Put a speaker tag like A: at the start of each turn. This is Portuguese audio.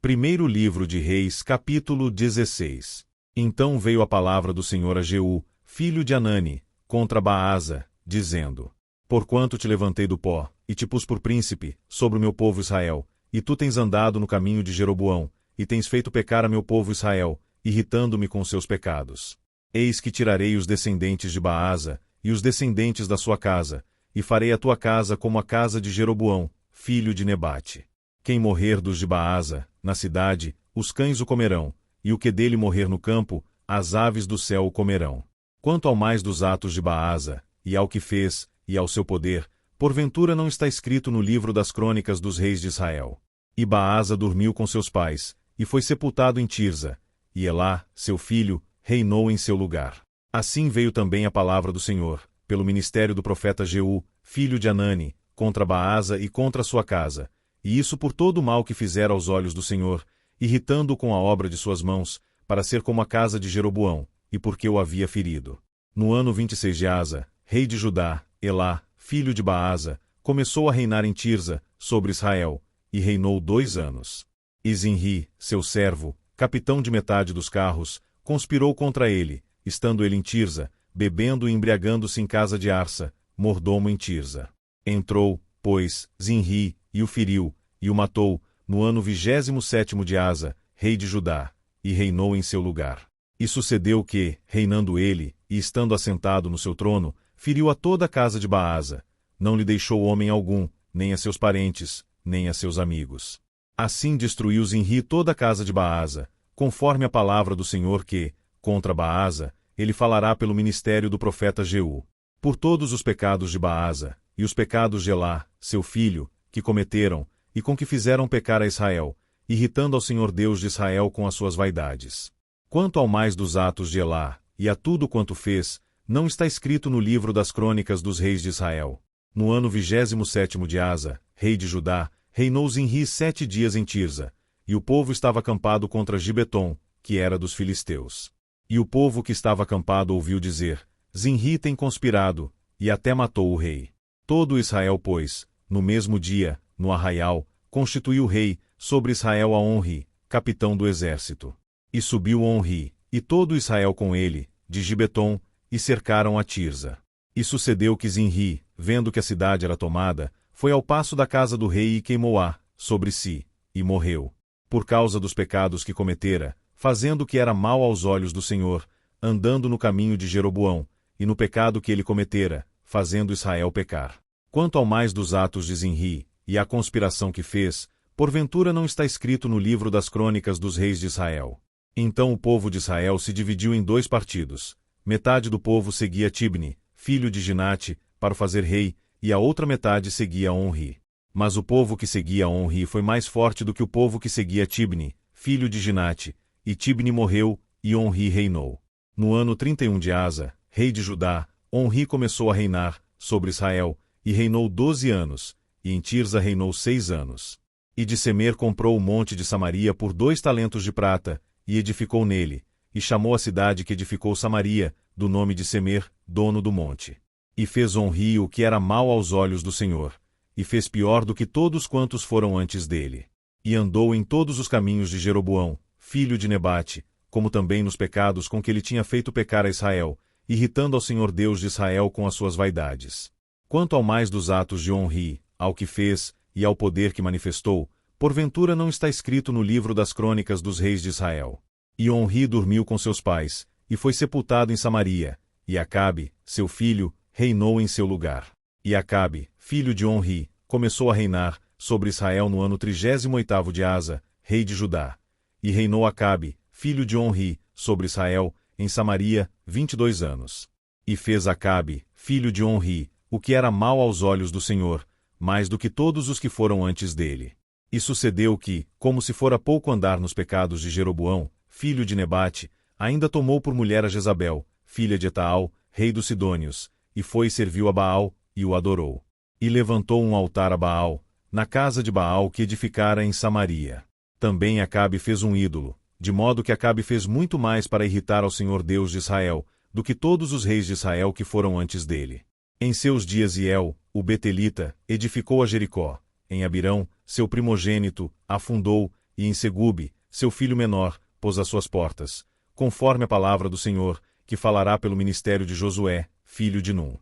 A: Primeiro livro de Reis, capítulo 16. Então veio a palavra do Senhor a Jeú, filho de Hanani, contra Baasa, dizendo: Porquanto te levantei do pó, e te pus por príncipe, sobre o meu povo Israel, e tu tens andado no caminho de Jeroboão, e tens feito pecar a meu povo Israel, irritando-me com seus pecados. Eis que tirarei os descendentes de Baasa, e os descendentes da sua casa, e farei a tua casa como a casa de Jeroboão, filho de Nebate. Quem morrer dos de Baasa, na cidade, os cães o comerão, e o que dele morrer no campo, as aves do céu o comerão. Quanto ao mais dos atos de Baasa, e ao que fez, e ao seu poder, porventura não está escrito no livro das crônicas dos reis de Israel. E Baasa dormiu com seus pais, e foi sepultado em Tirza, e Elá, seu filho, reinou em seu lugar. Assim veio também a palavra do Senhor, pelo ministério do profeta Jeú, filho de Hanani, contra Baasa e contra sua casa, e isso por todo o mal que fizera aos olhos do Senhor, irritando-o com a obra de suas mãos, para ser como a casa de Jeroboão, e porque o havia ferido. No ano 26 de Asa, rei de Judá, Elá, filho de Baasa, começou a reinar em Tirza, sobre Israel, e reinou 2 anos. E Zinri, seu servo, capitão de metade dos carros, conspirou contra ele, estando ele em Tirza, bebendo e embriagando-se em casa de Arsa, mordomo em Tirza. Entrou, pois, Zinri, e o feriu, e o matou, no ano 27º de Asa, rei de Judá, e reinou em seu lugar. E sucedeu que, reinando ele, e estando assentado no seu trono, feriu a toda a casa de Baasa, não lhe deixou homem algum, nem a seus parentes, nem a seus amigos. Assim destruiu Zinri toda a casa de Baasa, conforme a palavra do Senhor que, contra Baasa, ele falará pelo ministério do profeta Jeú. Por todos os pecados de Baasa, e os pecados de Elá, seu filho, que cometeram, e com que fizeram pecar a Israel, irritando ao Senhor Deus de Israel com as suas vaidades. Quanto ao mais dos atos de Elá, e a tudo quanto fez, não está escrito no livro das crônicas dos reis de Israel. No ano 27º de Asa, rei de Judá, reinou Zinri 7 dias em Tirza, e o povo estava acampado contra Gibeton, que era dos filisteus. E o povo que estava acampado ouviu dizer: Zinri tem conspirado, e até matou o rei. Todo Israel, pois, no mesmo dia, no arraial, constituiu rei, sobre Israel a Onri, capitão do exército. E subiu Onri, e todo Israel com ele, de Gibeton, e cercaram a Tirza. E sucedeu que Zinri, vendo que a cidade era tomada, foi ao paço da casa do rei e queimou-a, sobre si, e morreu. Por causa dos pecados que cometera, fazendo o que era mal aos olhos do Senhor, andando no caminho de Jeroboão, e no pecado que ele cometera, fazendo Israel pecar. Quanto ao mais dos atos de Zinri, e à conspiração que fez, porventura não está escrito no livro das crônicas dos reis de Israel. Então o povo de Israel se dividiu em 2 partidos. Metade do povo seguia Tibni, filho de Ginate, para o fazer rei, e a outra metade seguia Onri. Mas o povo que seguia Onri foi mais forte do que o povo que seguia Tibni, filho de Ginate, e Tibni morreu, e Onri reinou. No ano 31 de Asa, rei de Judá, Onri começou a reinar, sobre Israel, e reinou 12 anos, e em Tirza reinou 6 anos. E de Semer comprou o monte de Samaria por 2 talentos de prata, e edificou nele, e chamou a cidade que edificou Samaria, do nome de Semer, dono do monte. E fez Onri o que era mal aos olhos do Senhor, e fez pior do que todos quantos foram antes dele. E andou em todos os caminhos de Jeroboão, filho de Nebate, como também nos pecados com que ele tinha feito pecar a Israel, irritando ao Senhor Deus de Israel com as suas vaidades. Quanto ao mais dos atos de Onri, ao que fez, e ao poder que manifestou, porventura não está escrito no livro das crônicas dos reis de Israel. E Onri dormiu com seus pais, e foi sepultado em Samaria, e Acabe, seu filho, reinou em seu lugar. E Acabe, filho de Onri, começou a reinar, sobre Israel no ano 38º de Asa, rei de Judá. E reinou Acabe, filho de Onri, sobre Israel, em Samaria, 22 anos. E fez Acabe, filho de Onri, o que era mal aos olhos do Senhor, mais do que todos os que foram antes dele. E sucedeu que, como se fora pouco andar nos pecados de Jeroboão, filho de Nebate, ainda tomou por mulher a Jezabel, filha de Etaal, rei dos Sidônios, e foi e serviu a Baal, e o adorou. E levantou um altar a Baal, na casa de Baal que edificara em Samaria. Também Acabe fez um ídolo, de modo que Acabe fez muito mais para irritar ao Senhor Deus de Israel, do que todos os reis de Israel que foram antes dele. Em seus dias Iel, o Betelita, edificou a Jericó. Em Abirão, seu primogênito, afundou, e em Segube, seu filho menor, pôs as suas portas, conforme a palavra do Senhor, que falará pelo ministério de Josué, filho de Num.